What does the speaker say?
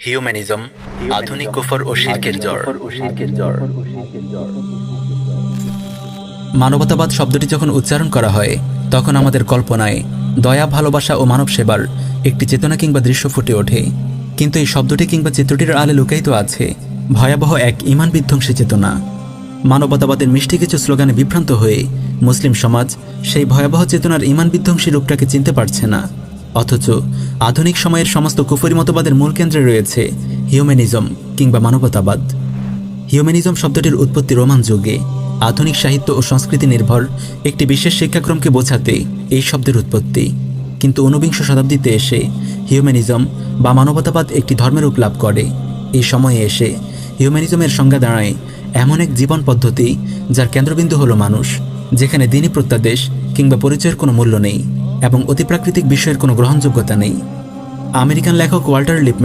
Humanism আধুনিক কুফর ও শিরকের জড়। মানবতাবাদ শব্দটি যখন উচ্চারণ করা হয় তখন আমাদের কল্পনায় দয়া, ভালোবাসা ও মানব সেবার একটি চেতনা কিংবা দৃশ্য ফুটে ওঠে। কিন্তু এই শব্দটি কিংবা চিত্রটির আড়ালে লুকায়িত আছে ভয়াবহ এক ঈমান বিধ্বংসী চেতনা। মানবতাবাদের মিষ্টি কিছু স্লোগানে বিভ্রান্ত হয়ে মুসলিম সমাজ সেই ভয়াবহ চেতনার ঈমান বিধ্বংসী রূপটাকে চিনতে পারছে না। অথচ আধুনিক সময়ের সমস্ত কুফরি মতবাদের মূল কেন্দ্রে রয়েছে হিউম্যানিজম কিংবা মানবতাবাদ। হিউম্যানিজম শব্দটির উৎপত্তি রোমান যুগে। আধুনিক সাহিত্য ও সংস্কৃতি নির্ভর একটি বিশেষ শিক্ষাক্রমকে বোঝাতে এই শব্দের উৎপত্তি। কিন্তু ঊনবিংশ শতাব্দীতে এসে হিউম্যানিজম বা মানবতাবাদ একটি ধর্মের রূপ লাভ করে। এই সময়ে এসে হিউম্যানিজমের সংজ্ঞা দাঁড়ায় এমন এক জীবন পদ্ধতি যার কেন্দ্রবিন্দু হলো মানুষ, যেখানে দিনী প্রত্যাদেশ কিংবা পরিচয়ের কোনো মূল্য নেই এবং অতিপ্রাকৃতিক বিষয়ের কোনো গ্রহণযোগ্যতা নেই। আমেরিকান লেখক ওয়াল্টার লিপম্যান